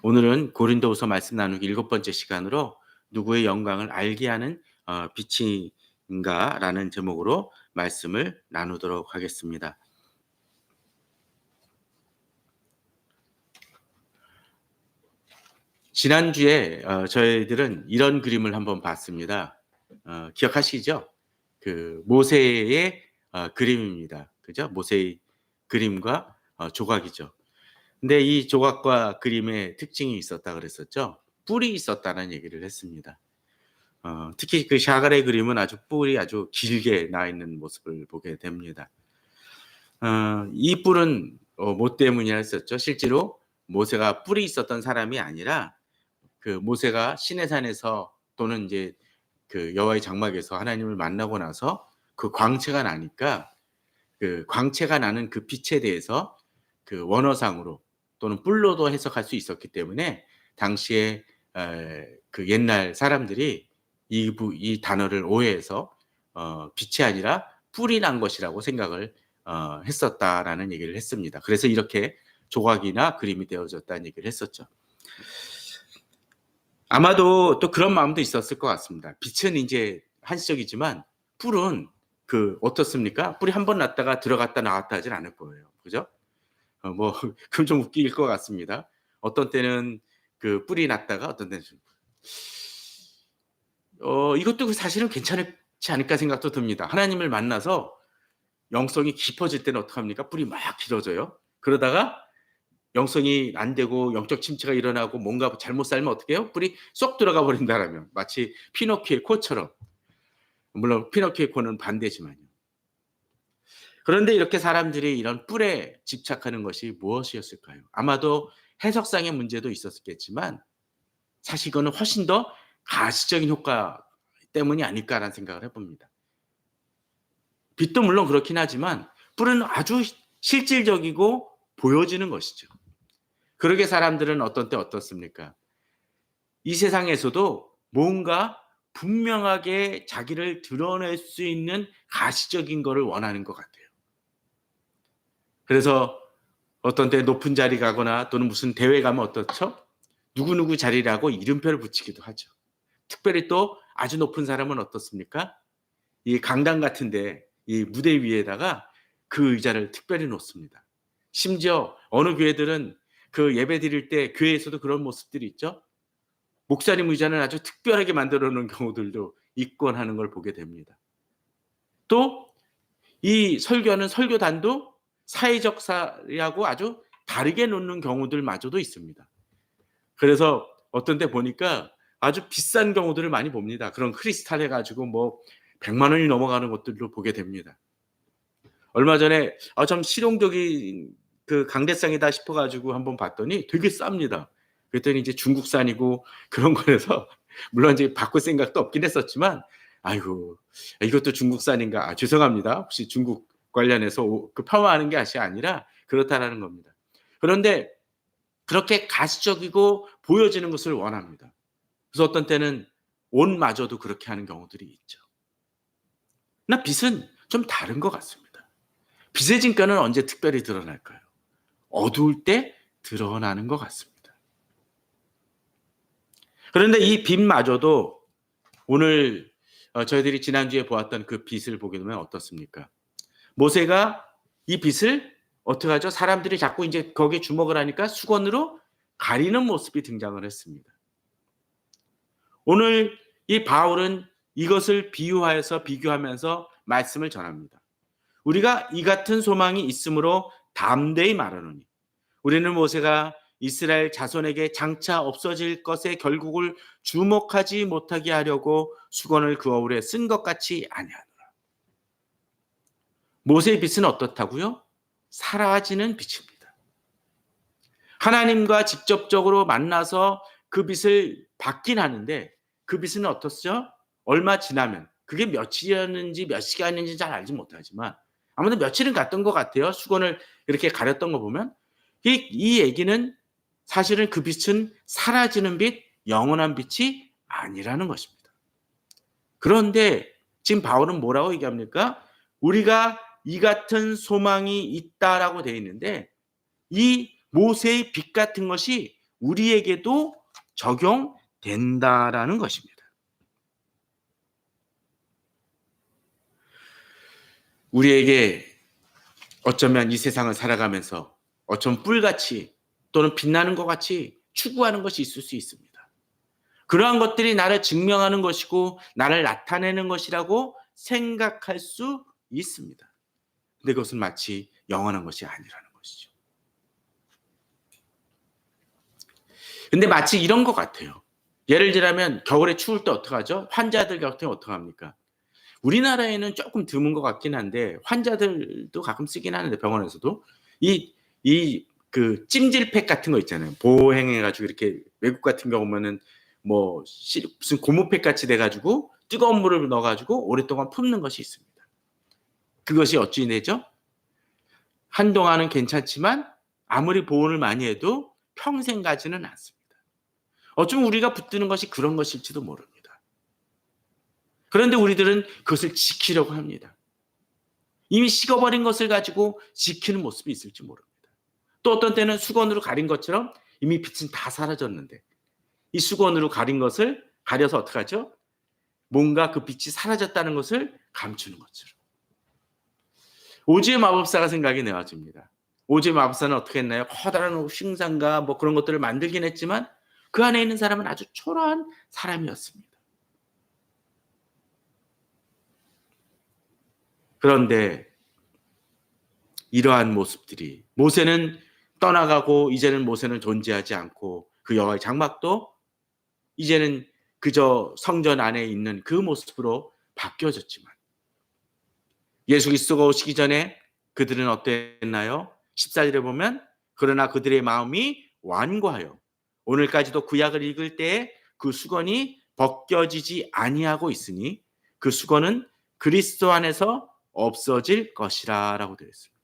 오늘은 고린도후서 말씀 나누기 7번째 시간으로 누구의 영광을 알게 하는 빛인가라는 제목으로 말씀을 나누도록 하겠습니다. 지난주에 저희들은 이런 그림을 한번 봤습니다. 기억하시죠? 그 모세의 그림입니다. 그죠? 모세의 그림과 조각이죠. 근데 이 조각과 그림의 특징이 있었다 그랬었죠. 뿔이 있었다는 얘기를 했습니다. 특히 그 샤갈의 그림은 아주 뿔이 아주 길게 나 있는 모습을 보게 됩니다. 이 뿔은 뭐 때문이라 했었죠. 실제로 모세가 뿔이 있었던 사람이 아니라 그 모세가 시내산에서 또는 이제 그 여호와의 장막에서 하나님을 만나고 나서 그 광채가 나니까 그 광채가 나는 그 빛에 대해서 그 원어상으로 또는 뿔로도 해석할 수 있었기 때문에 당시에 그 옛날 사람들이 이 단어를 오해해서 빛이 아니라 뿔이 난 것이라고 생각을 했었다라는 얘기를 했습니다. 그래서 이렇게 조각이나 그림이 되어졌다는 얘기를 했었죠. 아마도 또 그런 마음도 있었을 것 같습니다. 빛은 이제 한시적이지만 뿔은 어떻습니까? 뿔이 한 번 났다가 들어갔다 나왔다 하진 않을 거예요. 그죠? 뭐 그럼 좀 웃길 것 같습니다. 어떤 때는 그 뿔이 났다가 어떤 때는 이것도 사실은 괜찮지 않을까 생각도 듭니다. 하나님을 만나서 영성이 깊어질 때는 어떡합니까? 뿔이 막 길어져요. 그러다가 영성이 안 되고 영적 침체가 일어나고 뭔가 잘못 살면 어떻게 해요? 뿔이 쏙 들어가 버린다라면 마치 피노키오의 코처럼. 물론 피노키오의 코는 반대지만요. 그런데 이렇게 사람들이 이런 뿔에 집착하는 것이 무엇이었을까요? 아마도 해석상의 문제도 있었겠지만 사실 이거는 훨씬 더 가시적인 효과 때문이 아닐까라는 생각을 해봅니다. 빛도 물론 그렇긴 하지만 뿔은 아주 실질적이고 보여지는 것이죠. 그러게 사람들은 어떤 때 어떻습니까? 이 세상에서도 뭔가 분명하게 자기를 드러낼 수 있는 가시적인 것을 원하는 것 같아요. 그래서 어떤 때 높은 자리 가거나 또는 무슨 대회 가면 어떻죠? 누구누구 자리라고 이름표를 붙이기도 하죠. 특별히 또 아주 높은 사람은 어떻습니까? 이 강당 같은데 이 무대 위에다가 그 의자를 특별히 놓습니다. 심지어 어느 교회들은 그 예배 드릴 때 교회에서도 그런 모습들이 있죠. 목사님 의자는 아주 특별하게 만들어 놓은 경우들도 있곤 하는 걸 보게 됩니다. 또 이 설교하는 설교단도 사회적 사하고 아주 다르게 놓는 경우들마저도 있습니다. 그래서 어떤 때 보니까 아주 비싼 경우들을 많이 봅니다. 그런 크리스탈 해가지고 뭐 100만 원이 넘어가는 것들도 보게 됩니다. 얼마 전에 좀 실용적인 그 강대상이다 싶어가지고 한번 봤더니 되게 쌉니다. 그랬더니 이제 중국산이고 그런 거라서 물론 이제 바꿀 생각도 없긴 했었지만 아이고 이것도 중국산인가? 죄송합니다. 혹시 중국 관련해서 폄하하는 게 아니라 그렇다라는 겁니다. 그런데 그렇게 가시적이고 보여지는 것을 원합니다. 그래서 어떤 때는 옷마저도 그렇게 하는 경우들이 있죠. 그러나 빛은 좀 다른 것 같습니다. 빛의 진가는 언제 특별히 드러날까요? 어두울 때 드러나는 것 같습니다. 그런데 이 빛마저도 오늘 저희들이 지난주에 보았던 그 빛을 보게 되면 어떻습니까? 모세가 이 빛을 어떻게 하죠? 사람들이 자꾸 이제 거기에 주목을 하니까 수건으로 가리는 모습이 등장을 했습니다. 오늘 이 바울은 이것을 비교하면서 말씀을 전합니다. 우리가 이 같은 소망이 있으므로 담대히 말하노니 우리는 모세가 이스라엘 자손에게 장차 없어질 것의 결국을 주목하지 못하게 하려고 수건을 그 얼굴에 쓴 것 같이 아니하노라. 모세의 빛은 어떻다고요? 사라지는 빛입니다. 하나님과 직접적으로 만나서 그 빛을 받긴 하는데 그 빛은 어떻죠? 얼마 지나면 그게 며칠이었는지 몇 시간인지 잘 알지 못하지만 아무튼 며칠은 갔던 것 같아요. 수건을 이렇게 가렸던 거 보면 이 얘기는 사실은 그 빛은 사라지는 빛, 영원한 빛이 아니라는 것입니다. 그런데 지금 바울은 뭐라고 얘기합니까? 우리가 이 같은 소망이 있다라고 되어 있는데 이 모세의 빛 같은 것이 우리에게도 적용된다라는 것입니다. 우리에게 어쩌면 이 세상을 살아가면서 어쩌면 뿔같이 또는 빛나는 것 같이 추구하는 것이 있을 수 있습니다. 그러한 것들이 나를 증명하는 것이고 나를 나타내는 것이라고 생각할 수 있습니다. 근데 그것은 마치 영원한 것이 아니라는 것이죠. 근데 마치 이런 것 같아요. 예를 들면 겨울에 추울 때 어떡하죠? 환자들 같은 경우 어떡합니까? 우리나라에는 조금 드문 것 같긴 한데 환자들도 가끔 쓰긴 하는데 병원에서도 그 찜질팩 같은 거 있잖아요. 보행해가지고 이렇게 외국 같은 경우 보면은 뭐 무슨 고무팩 같이 돼가지고 뜨거운 물을 넣어가지고 오랫동안 품는 것이 있습니다. 그것이 어찌 되죠? 한동안은 괜찮지만 아무리 보온을 많이 해도 평생 가지는 않습니다. 어쩌면 우리가 붙드는 것이 그런 것일지도 모릅니다. 그런데 우리들은 그것을 지키려고 합니다. 이미 식어버린 것을 가지고 지키는 모습이 있을지 모릅니다. 또 어떤 때는 수건으로 가린 것처럼 이미 빛은 다 사라졌는데 이 수건으로 가린 것을 가려서 어떻게 하죠? 뭔가 그 빛이 사라졌다는 것을 감추는 것처럼. 오즈의 마법사가 생각이 나집니다. 오즈의 마법사는 어떻게 했나요? 커다란 흉상과 뭐 그런 것들을 만들긴 했지만 그 안에 있는 사람은 아주 초라한 사람이었습니다. 그런데 이러한 모습들이 모세는 떠나가고 이제는 모세는 존재하지 않고 그 여호와의 장막도 이제는 그저 성전 안에 있는 그 모습으로 바뀌어졌지만 예수 그리스도가 오시기 전에 그들은 어땠나요? 14절에 보면 그러나 그들의 마음이 완고하여 오늘까지도 구약을 읽을 때에 그 수건이 벗겨지지 아니하고 있으니 그 수건은 그리스도 안에서 없어질 것이라 라고 되어 있습니다.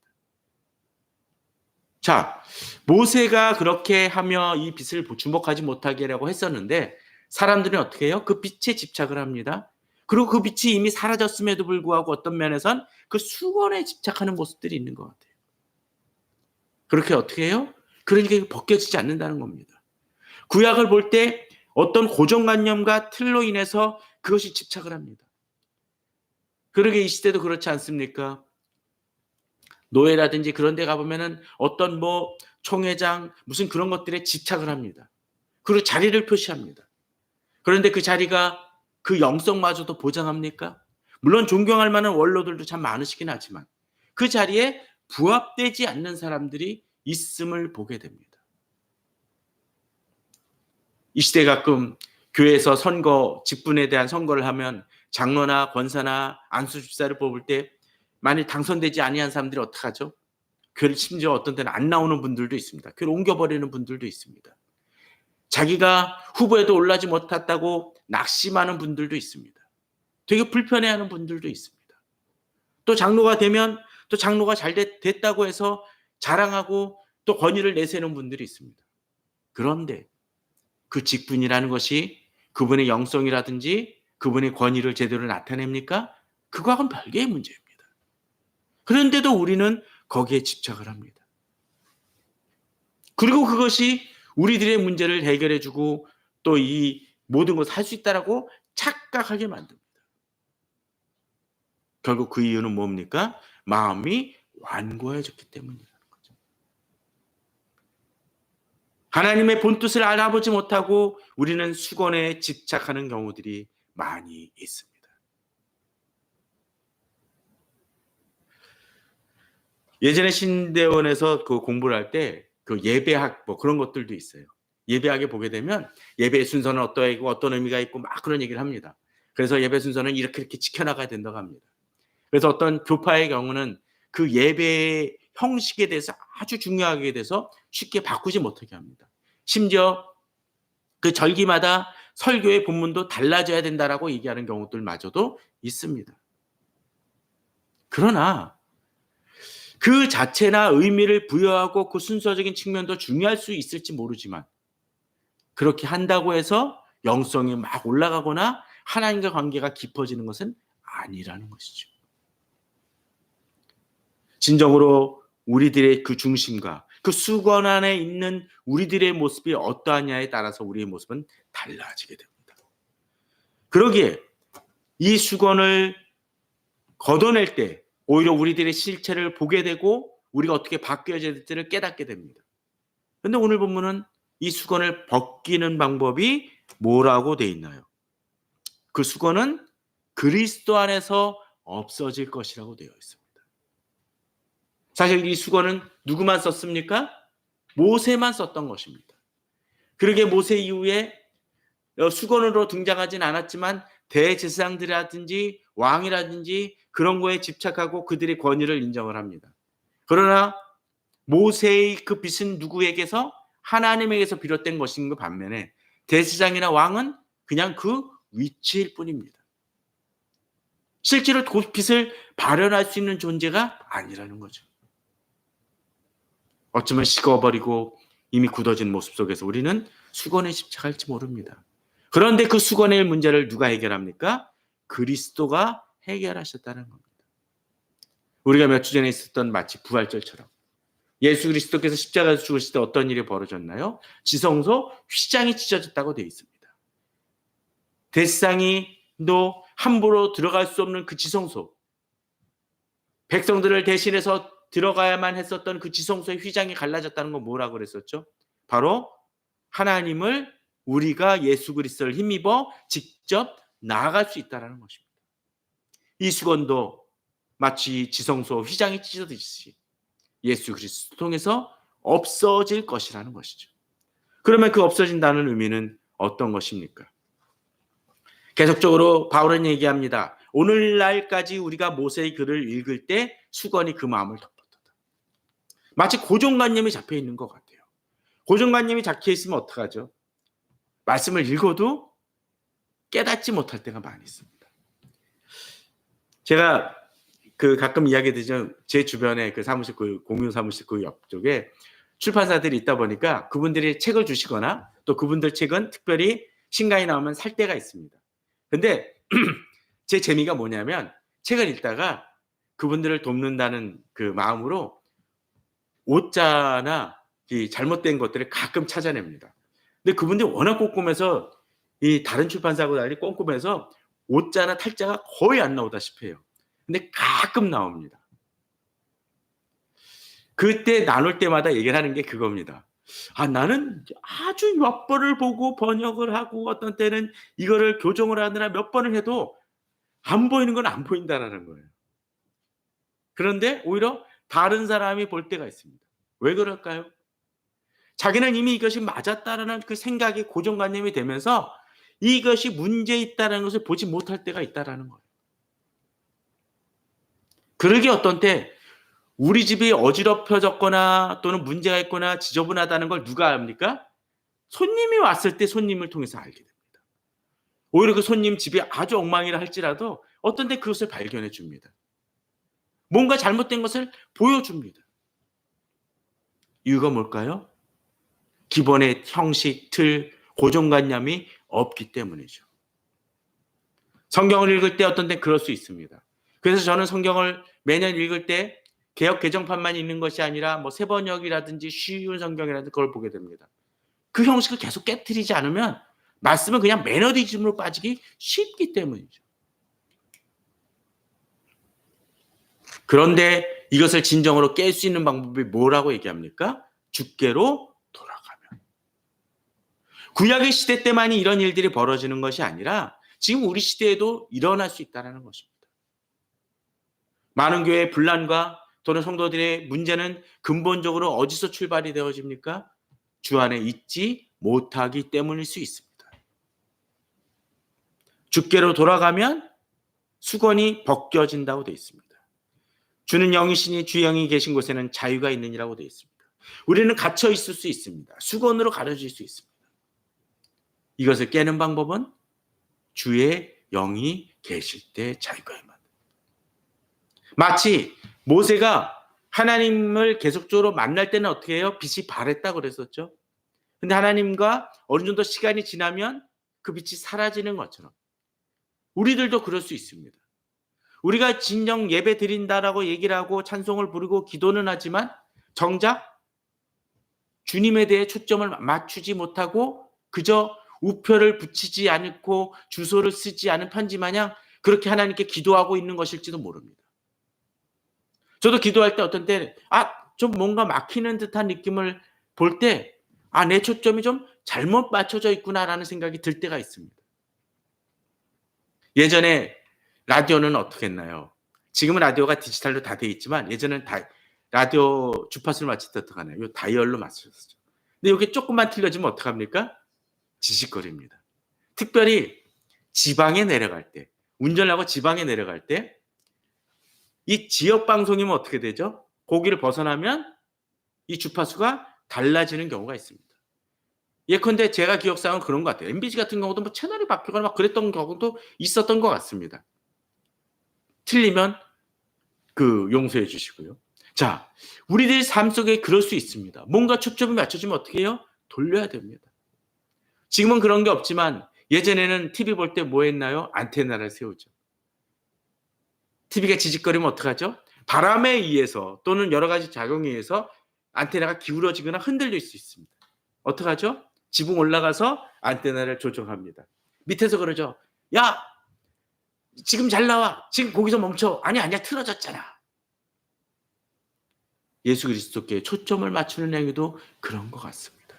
자, 모세가 그렇게 하며 이 빛을 주목하지 못하게 하려고 했었는데 사람들은 어떻게 해요? 그 빛에 집착을 합니다. 그리고 그 빛이 이미 사라졌음에도 불구하고 어떤 면에선 그 수건에 집착하는 모습들이 있는 것 같아요. 그렇게 어떻게 해요? 그러니까 벗겨지지 않는다는 겁니다. 구약을 볼 때 어떤 고정관념과 틀로 인해서 그것이 집착을 합니다. 그러게 이 시대도 그렇지 않습니까? 노예라든지 그런 데 가보면은 어떤 뭐 총회장 무슨 그런 것들에 집착을 합니다. 그리고 자리를 표시합니다. 그런데 그 자리가 그 영성마저도 보장합니까? 물론 존경할 만한 원로들도 참 많으시긴 하지만 그 자리에 부합되지 않는 사람들이 있음을 보게 됩니다. 이 시대 가끔 교회에서 선거, 직분에 대한 선거를 하면 장로나 권사나 안수집사를 뽑을 때 만일 당선되지 아니한 사람들이 어떡하죠? 교회를 심지어 어떤 때는 안 나오는 분들도 있습니다. 교회를 옮겨버리는 분들도 있습니다. 자기가 후보에도 올라지 못했다고 낙심하는 분들도 있습니다. 되게 불편해하는 분들도 있습니다. 또 장로가 되면 또 장로가 잘 됐다고 해서 자랑하고 또 권위를 내세우는 분들이 있습니다. 그런데 그 직분이라는 것이 그분의 영성이라든지 그분의 권위를 제대로 나타냅니까? 그거하고는 별개의 문제입니다. 그런데도 우리는 거기에 집착을 합니다. 그리고 그것이 우리들의 문제를 해결해주고 또 이 모든 것을 할 수 있다라고 착각하게 만듭니다. 결국 그 이유는 뭡니까? 마음이 완고해졌기 때문이라는 거죠. 하나님의 본뜻을 알아보지 못하고 우리는 수건에 집착하는 경우들이 많이 있습니다. 예전에 신대원에서 그 공부를 할 때 그 예배학 뭐 그런 것들도 있어요. 예배학에 보게 되면 예배의 순서는 어떠하고 어떤 의미가 있고 막 그런 얘기를 합니다. 그래서 예배 순서는 이렇게 지켜나가야 된다고 합니다. 그래서 어떤 교파의 경우는 그 예배의 형식에 대해서 아주 중요하게 돼서 쉽게 바꾸지 못하게 합니다. 심지어 그 절기마다 설교의 본문도 달라져야 된다라고 얘기하는 경우들마저도 있습니다. 그러나 그 자체나 의미를 부여하고 그 순서적인 측면도 중요할 수 있을지 모르지만 그렇게 한다고 해서 영성이 막 올라가거나 하나님과 관계가 깊어지는 것은 아니라는 것이죠. 진정으로 우리들의 그 중심과 그 수건 안에 있는 우리들의 모습이 어떠하냐에 따라서 우리의 모습은 달라지게 됩니다. 그러기에 이 수건을 걷어낼 때 오히려 우리들의 실체를 보게 되고 우리가 어떻게 바뀌어져야 될지를 깨닫게 됩니다. 그런데 오늘 본문은 이 수건을 벗기는 방법이 뭐라고 돼 있나요? 그 수건은 그리스도 안에서 없어질 것이라고 되어 있습니다. 사실 이 수건은 누구만 썼습니까? 모세만 썼던 것입니다. 그러게 모세 이후에 수건으로 등장하진 않았지만 대제사장들이라든지 왕이라든지 그런 거에 집착하고 그들의 권위를 인정을 합니다. 그러나 모세의 그 빛은 누구에게서? 하나님에게서 비롯된 것인 그 반면에 대제사장이나 왕은 그냥 그 위치일 뿐입니다. 실제로 그 빛을 발현할 수 있는 존재가 아니라는 거죠. 어쩌면 식어버리고 이미 굳어진 모습 속에서 우리는 수건에 집착할지 모릅니다. 그런데 그 수건의 문제를 누가 해결합니까? 그리스도가 해결하셨다는 겁니다. 우리가 몇 주 전에 있었던 마치 부활절처럼 예수 그리스도께서 십자가에서 죽으실 때 어떤 일이 벌어졌나요? 지성소 휘장이 찢어졌다고 되어 있습니다. 대제사장이도 함부로 들어갈 수 없는 그 지성소, 백성들을 대신해서 들어가야만 했었던 그 지성소의 휘장이 갈라졌다는 건 뭐라고 그랬었죠? 바로 하나님을 우리가 예수 그리스도를 힘입어 직접 나아갈 수 있다는 것입니다. 이 수건도 마치 지성소 휘장이 찢어지듯이 예수 그리스도 통해서 없어질 것이라는 것이죠. 그러면 그 없어진다는 의미는 어떤 것입니까? 계속적으로 바울은 얘기합니다. 오늘날까지 우리가 모세의 글을 읽을 때 수건이 그 마음을 덮었다. 마치 고정관념이 잡혀 있는 것 같아요. 고정관념이 잡혀 있으면 어떡하죠? 말씀을 읽어도 깨닫지 못할 때가 많이 있습니다. 제가 가끔 이야기 드리죠. 제 주변에 그 사무실, 공유 사무실 그 옆쪽에 출판사들이 있다 보니까 그분들이 책을 주시거나 또 그분들 책은 특별히 신간이 나오면 살 때가 있습니다. 근데 제 재미가 뭐냐면 책을 읽다가 그분들을 돕는다는 그 마음으로 오자나 이 잘못된 것들을 가끔 찾아냅니다. 근데 그분들이 워낙 꼼꼼해서 이 다른 출판사하고 달리 꼼꼼해서 오자나 탈자가 거의 안 나오다시피 해요. 근데 가끔 나옵니다. 그때 나눌 때마다 얘기를 하는 게 그겁니다. 나는 아주 몇 번을 보고 번역을 하고 어떤 때는 이거를 교정을 하느라 몇 번을 해도 안 보이는 건 안 보인다라는 거예요. 그런데 오히려 다른 사람이 볼 때가 있습니다. 왜 그럴까요? 자기는 이미 이것이 맞았다라는 그 생각이 고정관념이 되면서 이것이 문제 있다는 것을 보지 못할 때가 있다라는 거예요. 그러기 어떤 때 우리 집이 어지럽혀졌거나 또는 문제가 있거나 지저분하다는 걸 누가 압니까? 손님이 왔을 때 손님을 통해서 알게 됩니다. 오히려 그 손님 집이 아주 엉망이라 할지라도 어떤 때 그것을 발견해 줍니다. 뭔가 잘못된 것을 보여줍니다. 이유가 뭘까요? 기본의 형식, 틀, 고정관념이 없기 때문이죠. 성경을 읽을 때 어떤 때 그럴 수 있습니다. 그래서 저는 성경을 매년 읽을 때 개역 개정판만 있는 것이 아니라 뭐 새번역이라든지 쉬운 성경이라든지 그걸 보게 됩니다. 그 형식을 계속 깨트리지 않으면 말씀은 그냥 매너리즘으로 빠지기 쉽기 때문이죠. 그런데 이것을 진정으로 깰 수 있는 방법이 뭐라고 얘기합니까? 주께로 돌아가면. 구약의 시대 때만이 이런 일들이 벌어지는 것이 아니라 지금 우리 시대에도 일어날 수 있다는 것입니다. 많은 교회의 분란과 또는 성도들의 문제는 근본적으로 어디서 출발이 되어집니까? 주 안에 있지 못하기 때문일 수 있습니다. 주께로 돌아가면 수건이 벗겨진다고 되어 있습니다. 주는 영이시니 주 영이 계신 곳에는 자유가 있느니라고 되어 있습니다. 우리는 갇혀 있을 수 있습니다. 수건으로 가려질 수 있습니다. 이것을 깨는 방법은 주의 영이 계실 때 자유가 임한다. 마치 모세가 하나님을 계속적으로 만날 때는 어떻게 해요? 빛이 바랬다고 그랬었죠. 근데 하나님과 어느 정도 시간이 지나면 그 빛이 사라지는 것처럼 우리들도 그럴 수 있습니다. 우리가 진정 예배 드린다라고 얘기를 하고 찬송을 부르고 기도는 하지만 정작 주님에 대해 초점을 맞추지 못하고 그저 우표를 붙이지 않고 주소를 쓰지 않은 편지 마냥 그렇게 하나님께 기도하고 있는 것일지도 모릅니다. 저도 기도할 때 어떤 때 좀 뭔가 막히는 듯한 느낌을 볼 때 내 초점이 좀 잘못 맞춰져 있구나라는 생각이 들 때가 있습니다. 예전에 라디오는 어떻게 했나요? 지금은 라디오가 디지털로 다 돼 있지만 예전에는 라디오 주파수를 맞출 때 어떻게 하나요? 요 다이얼로 맞췄었죠. 근데 이게 조금만 틀려지면 어떡합니까? 지직거립니다. 특별히 지방에 내려갈 때, 운전을 하고 지방에 내려갈 때 이 지역 방송이면 어떻게 되죠? 거기를 벗어나면 이 주파수가 달라지는 경우가 있습니다. 예컨대 제가 기억상은 그런 것 같아요. MBC 같은 경우도 뭐 채널이 바뀌거나 막 그랬던 경우도 있었던 것 같습니다. 틀리면 용서해 주시고요. 자, 우리들 삶 속에 그럴 수 있습니다. 뭔가 초점이 맞춰지면 어떻게 해요? 돌려야 됩니다. 지금은 그런 게 없지만 예전에는 TV 볼 때 뭐 했나요? 안테나를 세우죠. TV가 지직거리면 어떡하죠? 바람에 의해서 또는 여러 가지 작용에 의해서 안테나가 기울어지거나 흔들릴 수 있습니다. 어떡하죠? 지붕 올라가서 안테나를 조정합니다. 밑에서 그러죠. 야, 지금 잘 나와. 지금 거기서 멈춰. 아니야, 틀어졌잖아. 예수 그리스도께 초점을 맞추는 행위도 그런 것 같습니다.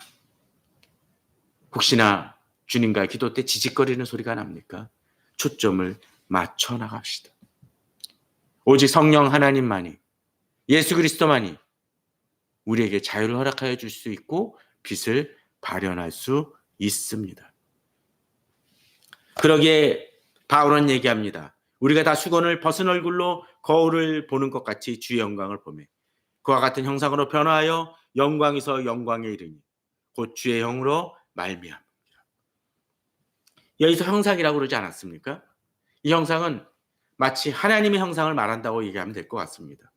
혹시나 주님과 기도 때 지직거리는 소리가 납니까? 초점을 맞춰 나갑시다. 오직 성령 하나님만이, 예수 그리스도만이 우리에게 자유를 허락하여 줄 수 있고 빛을 발현할 수 있습니다. 그러기에 바울은 얘기합니다. 우리가 다 수건을 벗은 얼굴로 거울을 보는 것 같이 주의 영광을 보매 그와 같은 형상으로 변화하여 영광에서 영광에 이르니 곧 주의 형으로 말미암으리라. 여기서 형상이라고 그러지 않았습니까? 이 형상은 마치 하나님의 형상을 말한다고 얘기하면 될 것 같습니다.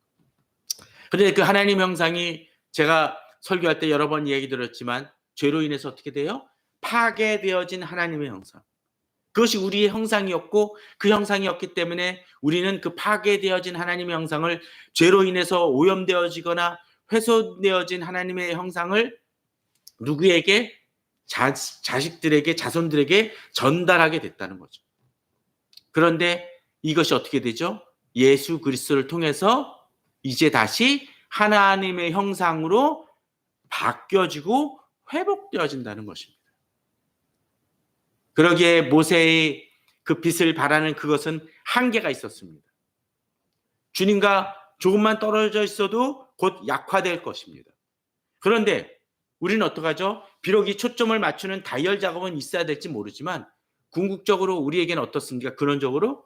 그런데 그 하나님 형상이 제가 설교할 때 여러 번 얘기 들었지만 죄로 인해서 어떻게 돼요? 파괴되어진 하나님의 형상. 그것이 우리의 형상이었고 그 형상이었기 때문에 우리는 그 파괴되어진 하나님의 형상을 죄로 인해서 오염되어지거나 훼손되어진 하나님의 형상을 누구에게? 자식들에게, 자손들에게 전달하게 됐다는 거죠. 그런데 이것이 어떻게 되죠? 예수 그리스도를 통해서 이제 다시 하나님의 형상으로 바뀌어지고 회복되어진다는 것입니다. 그러기에 모세의 그 빛을 발하는 그것은 한계가 있었습니다. 주님과 조금만 떨어져 있어도 곧 약화될 것입니다. 그런데 우리는 어떡하죠? 비록 이 초점을 맞추는 다이얼 작업은 있어야 될지 모르지만 궁극적으로 우리에게는 어떻습니까? 근원적으로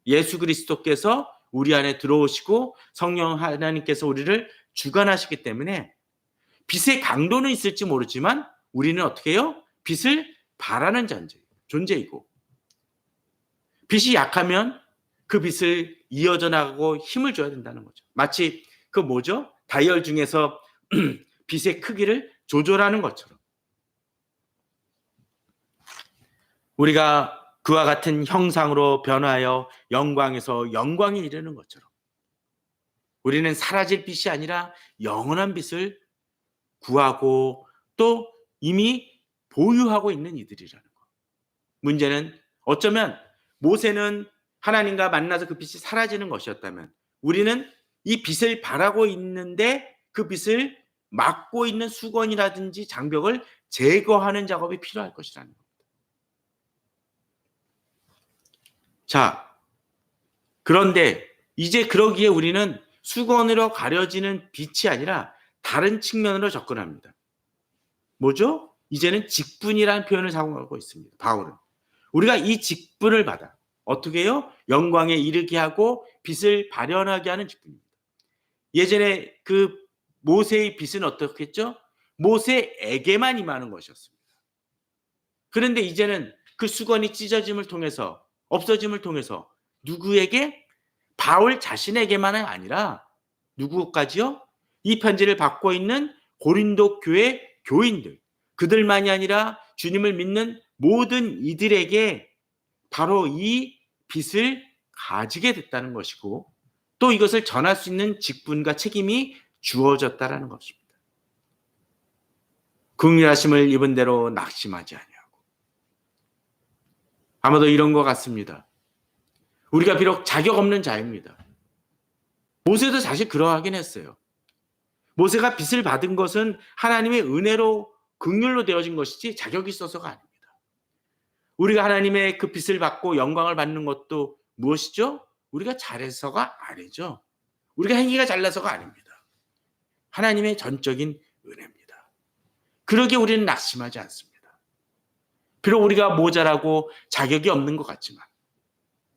예수 그리스도께서 우리 안에 들어오시고 성령 하나님께서 우리를 주관하시기 때문에 빛의 강도는 있을지 모르지만 우리는 어떻게 해요? 빛을 발하는 존재이고 빛이 약하면 그 빛을 이어져 나가고 힘을 줘야 된다는 거죠. 마치 그 뭐죠? 다이얼 중에서 빛의 크기를 조절하는 것처럼 우리가 그와 같은 형상으로 변화하여 영광에서 영광에 이르는 것처럼 우리는 사라질 빛이 아니라 영원한 빛을 구하고 또 이미 보유하고 있는 이들이라는 것. 문제는 어쩌면 모세는 하나님과 만나서 그 빛이 사라지는 것이었다면 우리는 이 빛을 바라고 있는데 그 빛을 막고 있는 수건이라든지 장벽을 제거하는 작업이 필요할 것이라는 겁니다. 자, 그런데 이제 그러기에 우리는 수건으로 가려지는 빛이 아니라 다른 측면으로 접근합니다. 뭐죠? 이제는 직분이라는 표현을 사용하고 있습니다. 바울은. 우리가 이 직분을 받아 어떻게 해요? 영광에 이르게 하고 빛을 발현하게 하는 직분입니다. 예전에 그 모세의 빛은 어떻게 했죠? 모세에게만 임하는 것이었습니다. 그런데 이제는 그 수건이 찢어짐을 통해서 없어짐을 통해서 누구에게? 바울 자신에게만은 아니라 누구까지요? 이 편지를 받고 있는 고린도 교회 교인들, 그들만이 아니라 주님을 믿는 모든 이들에게 바로 이 빛을 가지게 됐다는 것이고 또 이것을 전할 수 있는 직분과 책임이 주어졌다라는 것입니다. 긍휼하심을 입은 대로 낙심하지 아니하고. 아마도 이런 것 같습니다. 우리가 비록 자격 없는 자입니다. 모세도 사실 그러하긴 했어요. 모세가 빚을 받은 것은 하나님의 은혜로 긍휼로 되어진 것이지 자격이 있어서가 아닙니다. 우리가 하나님의 그 빚을 받고 영광을 받는 것도 무엇이죠? 우리가 잘해서가 아니죠. 우리가 행위가 잘나서가 아닙니다. 하나님의 전적인 은혜입니다. 그러기에 우리는 낙심하지 않습니다. 비록 우리가 모자라고 자격이 없는 것 같지만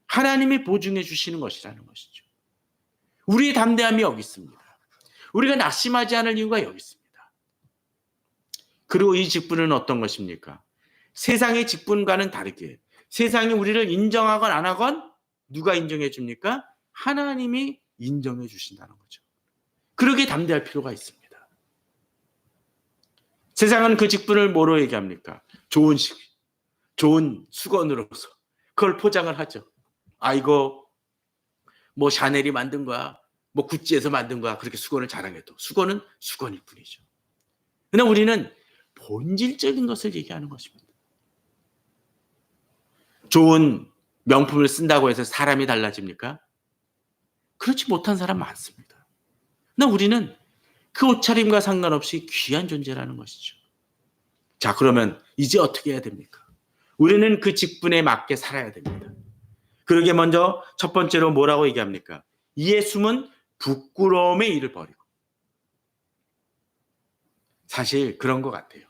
하나님이 보증해 주시는 것이라는 것이죠. 우리의 담대함이 여기 있습니다. 우리가 낙심하지 않을 이유가 여기 있습니다. 그리고 이 직분은 어떤 것입니까? 세상의 직분과는 다르게 세상이 우리를 인정하건 안 하건 누가 인정해 줍니까? 하나님이 인정해 주신다는 거죠. 그러기에 담대할 필요가 있습니다. 세상은 그 직분을 뭐로 얘기합니까? 좋은 수건으로서 그걸 포장을 하죠. 아, 이거 뭐 샤넬이 만든 거야, 뭐 구찌에서 만든 거야, 그렇게 수건을 자랑해도 수건은 수건일 뿐이죠. 그러나 우리는 본질적인 것을 얘기하는 것입니다. 좋은 명품을 쓴다고 해서 사람이 달라집니까? 그렇지 못한 사람 많습니다. 그러나 우리는 그 옷차림과 상관없이 귀한 존재라는 것이죠. 자, 그러면 이제 어떻게 해야 됩니까? 우리는 그 직분에 맞게 살아야 됩니다. 그러게 먼저 첫 번째로 뭐라고 얘기합니까? 이에 숨은 부끄러움의 일을 버리고. 사실 그런 것 같아요.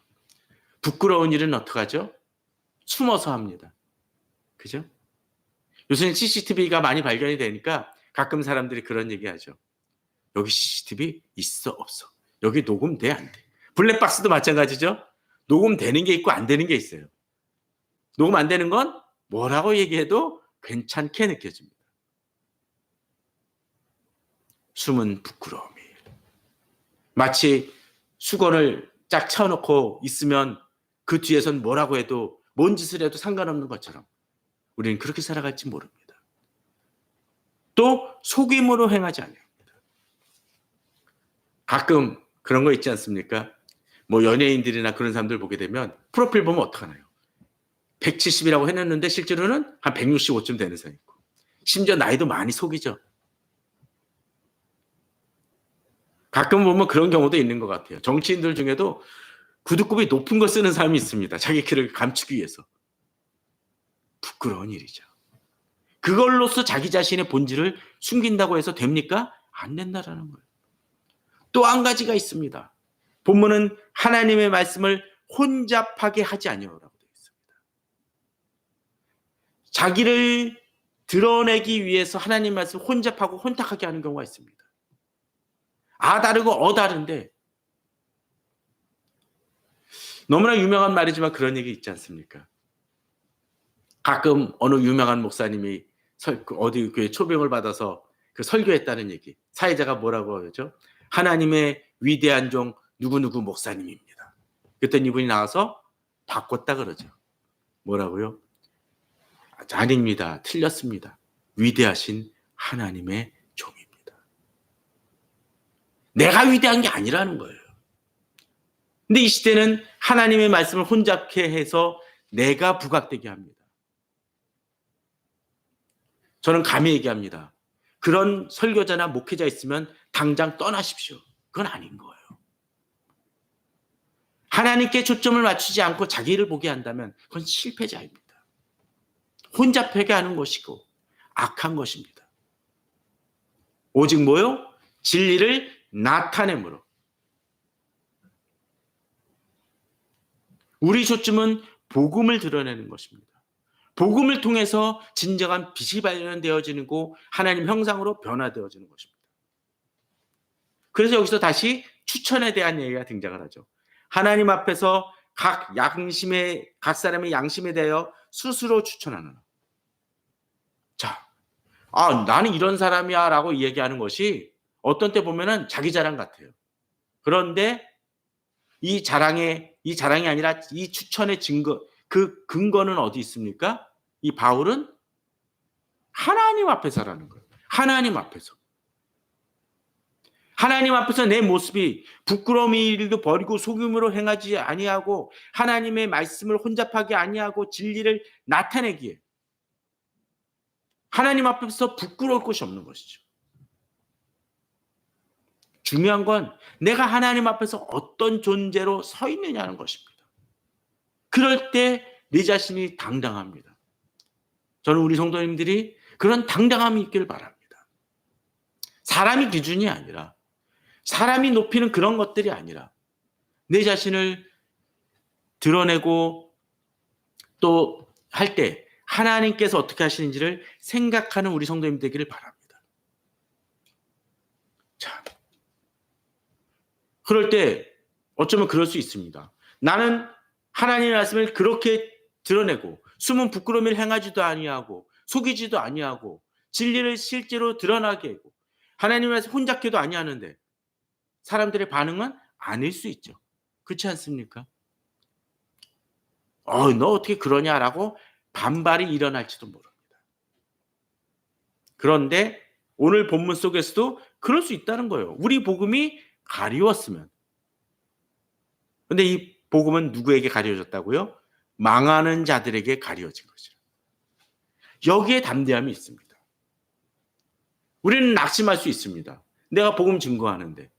부끄러운 일은 어떡하죠? 숨어서 합니다. 그죠? 요새는 CCTV가 많이 발견이 되니까 가끔 사람들이 그런 얘기하죠. 여기 CCTV 있어 없어? 여기 녹음돼 안 돼? 블랙박스도 마찬가지죠. 녹음되는 게 있고 안 되는 게 있어요. 녹음 안 되는 건 뭐라고 얘기해도 괜찮게 느껴집니다. 숨은 부끄러움이. 마치 수건을 쫙 채워놓고 있으면 그 뒤에선 뭐라고 해도 뭔 짓을 해도 상관없는 것처럼 우리는 그렇게 살아갈지 모릅니다. 또 속임으로 행하지 않습니다. 가끔 그런 거 있지 않습니까? 뭐 연예인들이나 그런 사람들 보게 되면 프로필 보면 어떡하나요? 170이라고 해놨는데 실제로는 한 165쯤 되는 사람 있고 심지어 나이도 많이 속이죠. 가끔 보면 그런 경우도 있는 것 같아요. 정치인들 중에도 구두굽이 높은 거 쓰는 사람이 있습니다. 자기 키를 감추기 위해서. 부끄러운 일이죠. 그걸로써 자기 자신의 본질을 숨긴다고 해서 됩니까? 안 된다라는 거예요. 또 한 가지가 있습니다. 본문은 하나님의 말씀을 혼잡하게 하지 아니하라고 되어 있습니다. 자기를 드러내기 위해서 하나님 말씀을 혼잡하고 혼탁하게 하는 경우가 있습니다. 아 다르고 어 다른데 너무나 유명한 말이지만 그런 얘기 있지 않습니까? 가끔 어느 유명한 목사님이 어디 교회 초빙을 받아서 그 설교했다는 얘기. 사회자가 뭐라고 하죠? 하나님의 위대한 종 누구누구 목사님입니다. 그랬더니 이분이 나와서 바꿨다 그러죠. 뭐라고요? 아닙니다. 틀렸습니다. 위대하신 하나님의 종입니다. 내가 위대한 게 아니라는 거예요. 근데 이 시대는 하나님의 말씀을 혼잡게 해서 내가 부각되게 합니다. 저는 감히 얘기합니다. 그런 설교자나 목회자 있으면 당장 떠나십시오. 그건 아닌 거예요. 하나님께 초점을 맞추지 않고 자기를 보게 한다면 그건 실패자입니다. 혼잡하게 하는 것이고 악한 것입니다. 오직 뭐요? 진리를 나타내므로. 우리 초점은 복음을 드러내는 것입니다. 복음을 통해서 진정한 빛이 발견되어지고 하나님 형상으로 변화되어지는 것입니다. 그래서 여기서 다시 추천에 대한 얘기가 등장을 하죠. 하나님 앞에서 각 사람의 양심에 대하여 스스로 추천하는. 자, 나는 이런 사람이야 라고 얘기하는 것이 어떤 때 보면은 자기 자랑 같아요. 그런데 이 자랑이 아니라 이 추천의 증거, 그 근거는 어디 있습니까? 이 바울은 하나님 앞에서라는 거예요. 하나님 앞에서. 하나님 앞에서 내 모습이 부끄러움의 일도 버리고 속임으로 행하지 아니하고 하나님의 말씀을 혼잡하게 아니하고 진리를 나타내기에 하나님 앞에서 부끄러울 것이 없는 것이죠. 중요한 건 내가 하나님 앞에서 어떤 존재로 서 있느냐는 것입니다. 그럴 때 내 자신이 당당합니다. 저는 우리 성도님들이 그런 당당함이 있기를 바랍니다. 사람이 기준이 아니라 사람이 높이는 그런 것들이 아니라 내 자신을 드러내고 또 할 때 하나님께서 어떻게 하시는지를 생각하는 우리 성도님 되기를 바랍니다. 자, 그럴 때 어쩌면 그럴 수 있습니다. 나는 하나님의 말씀을 그렇게 드러내고 숨은 부끄러움을 행하지도 아니하고 속이지도 아니하고 진리를 실제로 드러나게 하고 하나님의 말씀 혼잡해도 아니하는데 사람들의 반응은 아닐 수 있죠. 그렇지 않습니까? 너 어떻게 그러냐라고 반발이 일어날지도 모릅니다. 그런데 오늘 본문 속에서도 그럴 수 있다는 거예요. 우리 복음이 가리웠으면. 근데 이 복음은 누구에게 가려졌다고요? 망하는 자들에게 가려진 것이라. 여기에 담대함이 있습니다. 우리는 낙심할 수 있습니다. 내가 복음 증거하는데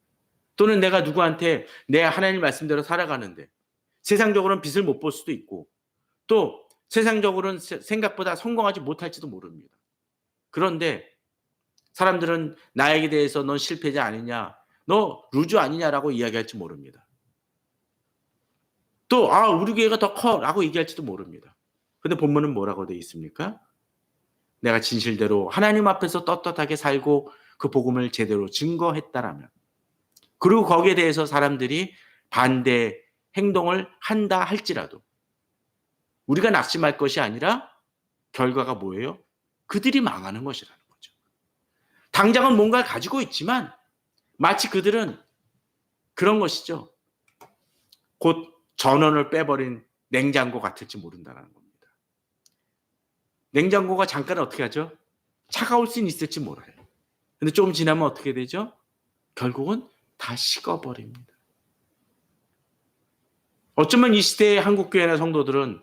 또는 내가 누구한테 내 하나님 말씀대로 살아가는데 세상적으로는 빛을 못 볼 수도 있고 또 세상적으로는 생각보다 성공하지 못할지도 모릅니다. 그런데 사람들은 나에게 대해서 넌 실패자 아니냐, 너 루즈 아니냐라고 이야기할지 모릅니다. 또 우리 교회가 더 커라고 얘기할지도 모릅니다. 근데 본문은 뭐라고 되어 있습니까? 내가 진실대로 하나님 앞에서 떳떳하게 살고 그 복음을 제대로 증거했다라면 그리고 거기에 대해서 사람들이 반대 행동을 한다 할지라도 우리가 낙심할 것이 아니라 결과가 뭐예요? 그들이 망하는 것이라는 거죠. 당장은 뭔가를 가지고 있지만 마치 그들은 그런 것이죠. 곧 전원을 빼버린 냉장고 같을지 모른다는 겁니다. 냉장고가 잠깐 어떻게 하죠? 차가울 수는 있을지 몰라요. 근데 좀 지나면 어떻게 되죠? 결국은 다 식어버립니다. 어쩌면 이 시대의 한국교회나 성도들은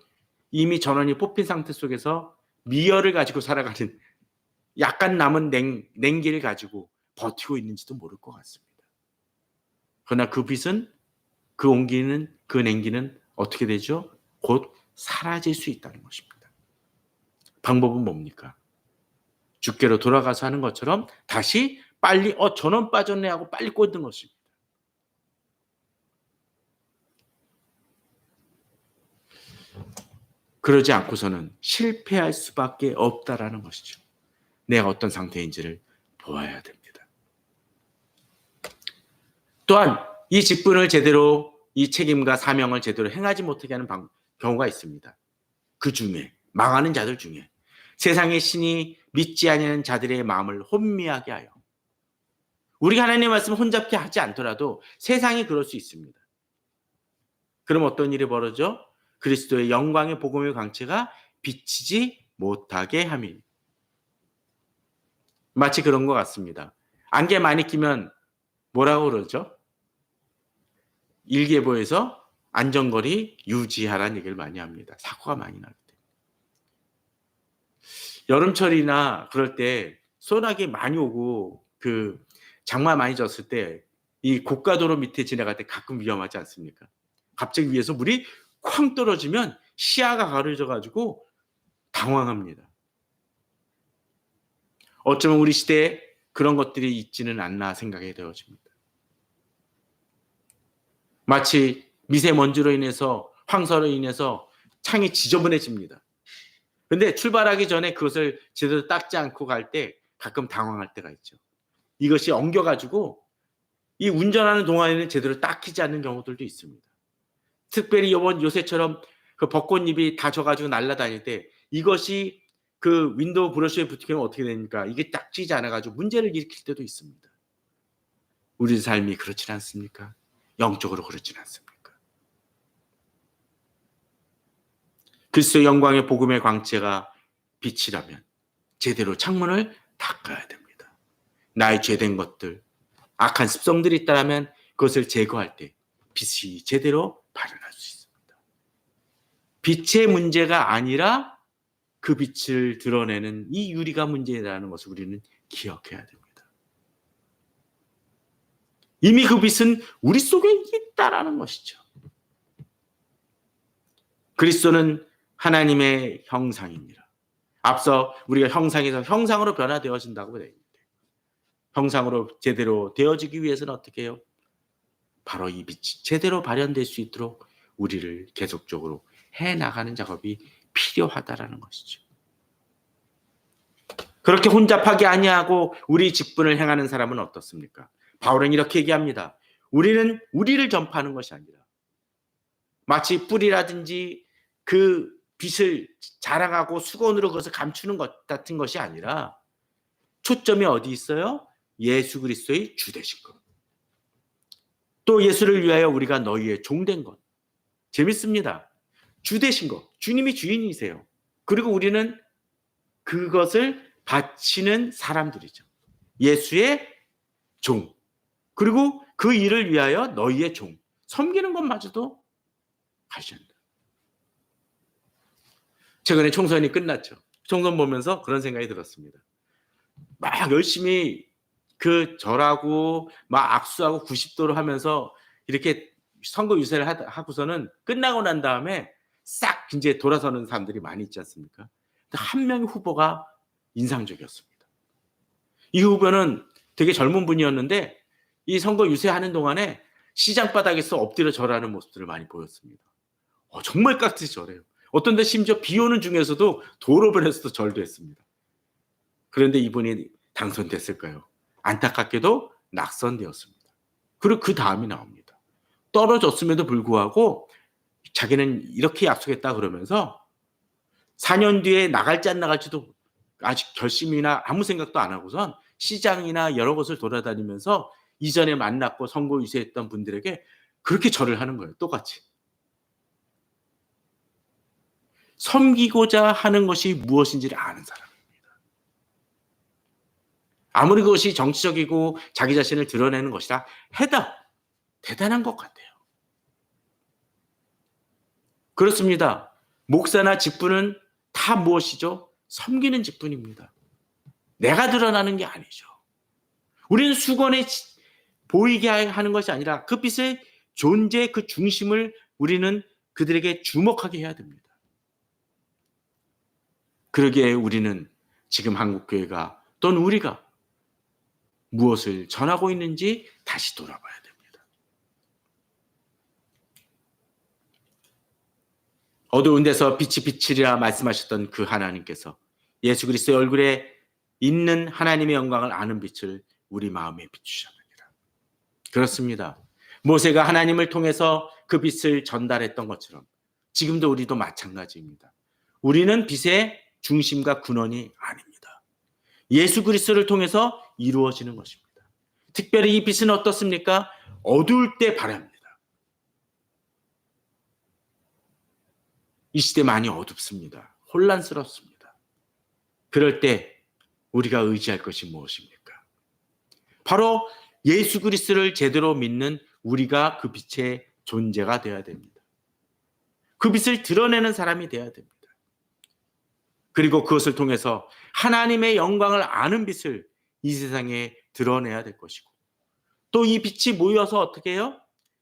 이미 전원이 뽑힌 상태 속에서 미열을 가지고 살아가는 약간 남은 냉기를 가지고 버티고 있는지도 모를 것 같습니다. 그러나 그 빛은 그 온기는 그 냉기는 어떻게 되죠? 곧 사라질 수 있다는 것입니다. 방법은 뭡니까? 주께로 돌아가서 하는 것처럼 다시 빨리 전원 빠졌네 하고 빨리 꽂는 것입니다. 그러지 않고서는 실패할 수밖에 없다라는 것이죠. 내가 어떤 상태인지를 보아야 됩니다. 또한 이 직분을 제대로 이 책임과 사명을 제대로 행하지 못하게 하는 경우가 있습니다. 그 중에 망하는 자들 중에 세상의 신이 믿지 아니하는 자들의 마음을 혼미하게 하여 우리가 하나님의 말씀을 혼잡게 하지 않더라도 세상이 그럴 수 있습니다. 그럼 어떤 일이 벌어져? 그리스도의 영광의 복음의 광채가 비치지 못하게 함이. 마치 그런 것 같습니다. 안개 많이 끼면 뭐라고 그러죠? 일기예보에서 안전거리 유지하라는 얘기를 많이 합니다. 사고가 많이 나기 때문에. 여름철이나 그럴 때 소나기 많이 오고 그 장마 많이 졌을 때 이 고가도로 밑에 지나갈 때 가끔 위험하지 않습니까? 갑자기 위에서 물이 쾅 떨어지면 시야가 가려져 가지고 당황합니다. 어쩌면 우리 시대에 그런 것들이 있지는 않나 생각이 되어집니다. 마치 미세먼지로 인해서 황사로 인해서 창이 지저분해집니다. 근데 출발하기 전에 그것을 제대로 닦지 않고 갈 때 가끔 당황할 때가 있죠. 이것이 엉겨가지고 이 운전하는 동안에는 제대로 닦이지 않는 경우들도 있습니다. 특별히 요새처럼 그 벚꽃잎이 다 져가지고 날아다닐 때 이것이 그 윈도우 브러쉬에 붙으면 어떻게 됩니까? 이게 닦이지 않아가지고 문제를 일으킬 때도 있습니다. 우리 삶이 그렇지 않습니까? 영적으로 그렇지 않습니까? 그리스도의 영광의 복음의 광채가 빛이라면 제대로 창문을 닦아야 됩니다. 나의 죄된 것들, 악한 습성들이 있다면 그것을 제거할 때 빛이 제대로 발현할 수 있습니다. 빛의 문제가 아니라 그 빛을 드러내는 이 유리가 문제라는 것을 우리는 기억해야 됩니다. 이미 그 빛은 우리 속에 있다라는 것이죠. 그리스도는 하나님의 형상입니다. 앞서 우리가 형상에서 형상으로 변화되어진다고 되어 있는데, 형상으로 제대로 되어지기 위해서는 어떻게 해요? 바로 이 빛이 제대로 발현될 수 있도록 우리를 계속적으로 해나가는 작업이 필요하다라는 것이죠. 그렇게 혼잡하게 아니하고 우리 직분을 행하는 사람은 어떻습니까? 바울은 이렇게 얘기합니다. 우리는 우리를 전파하는 것이 아니라 마치 뿔이라든지 그 빛을 자랑하고 수건으로 그것을 감추는 것 같은 것이 아니라 초점이 어디 있어요? 예수 그리스도의 주 되신 것. 또 예수를 위하여 우리가 너희의 종된 것. 재밌습니다. 주 되신 것. 주님이 주인이세요. 그리고 우리는 그것을 바치는 사람들이죠. 예수의 종. 그리고 그 일을 위하여 너희의 종. 섬기는 것마저도 하신다. 최근에 총선이 끝났죠. 총선 보면서 그런 생각이 들었습니다. 막 열심히 그 절하고 막 악수하고 90도로 하면서 이렇게 선거 유세를 하고서는 끝나고 난 다음에 싹 이제 돌아서는 사람들이 많이 있지 않습니까? 한 명의 후보가 인상적이었습니다. 이 후보는 되게 젊은 분이었는데 이 선거 유세하는 동안에 시장 바닥에서 엎드려 절하는 모습들을 많이 보였습니다. 정말 깍지 절해요. 어떤 데 심지어 비 오는 중에서도 도로변에서도 절도 했습니다. 그런데 이분이 당선됐을까요? 안타깝게도 낙선되었습니다. 그리고 그 다음이 나옵니다. 떨어졌음에도 불구하고 자기는 이렇게 약속했다 그러면서 4년 뒤에 나갈지 안 나갈지도 아직 결심이나 아무 생각도 안 하고선 시장이나 여러 곳을 돌아다니면서 이전에 만났고 선거 유세했던 분들에게 그렇게 절을 하는 거예요. 똑같이. 섬기고자 하는 것이 무엇인지를 아는 사람입니다. 아무리 그것이 정치적이고 자기 자신을 드러내는 것이라 해도 대단한 것 같아요. 그렇습니다. 목사나 직분은 다 무엇이죠? 섬기는 직분입니다. 내가 드러나는 게 아니죠. 우리는 수건에 보이게 하는 것이 아니라 그 빛의 존재, 그 중심을 우리는 그들에게 주목하게 해야 됩니다. 그러기에 우리는 지금 한국교회가 또는 우리가 무엇을 전하고 있는지 다시 돌아봐야 됩니다. 어두운 데서 빛이 비치리라 말씀하셨던 그 하나님께서 예수 그리스도의 얼굴에 있는 하나님의 영광을 아는 빛을 우리 마음에 비추셨느니라. 그렇습니다. 모세가 하나님을 통해서 그 빛을 전달했던 것처럼 지금도 우리도 마찬가지입니다. 우리는 빛의 중심과 근원이 아닙니다. 예수 그리스도를 통해서 이루어지는 것입니다. 특별히 이 빛은 어떻습니까? 어두울 때 발합니다. 이 시대 많이 어둡습니다. 혼란스럽습니다. 그럴 때 우리가 의지할 것이 무엇입니까? 바로 예수 그리스도를 제대로 믿는 우리가 그 빛의 존재가 되어야 됩니다. 그 빛을 드러내는 사람이 되어야 됩니다. 그리고 그것을 통해서 하나님의 영광을 아는 빛을 이 세상에 드러내야 될 것이고 또 이 빛이 모여서 어떻게 해요?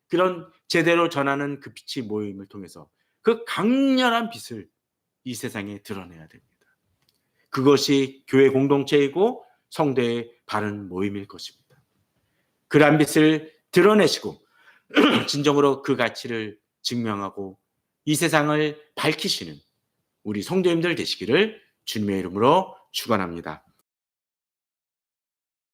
그런 제대로 전하는 그 빛이 모임을 통해서 그 강렬한 빛을 이 세상에 드러내야 됩니다. 그것이 교회 공동체이고 성도의 바른 모임일 것입니다. 그러한 빛을 드러내시고 진정으로 그 가치를 증명하고 이 세상을 밝히시는 우리 성도님들 되시기를 주님의 이름으로 축원합니다.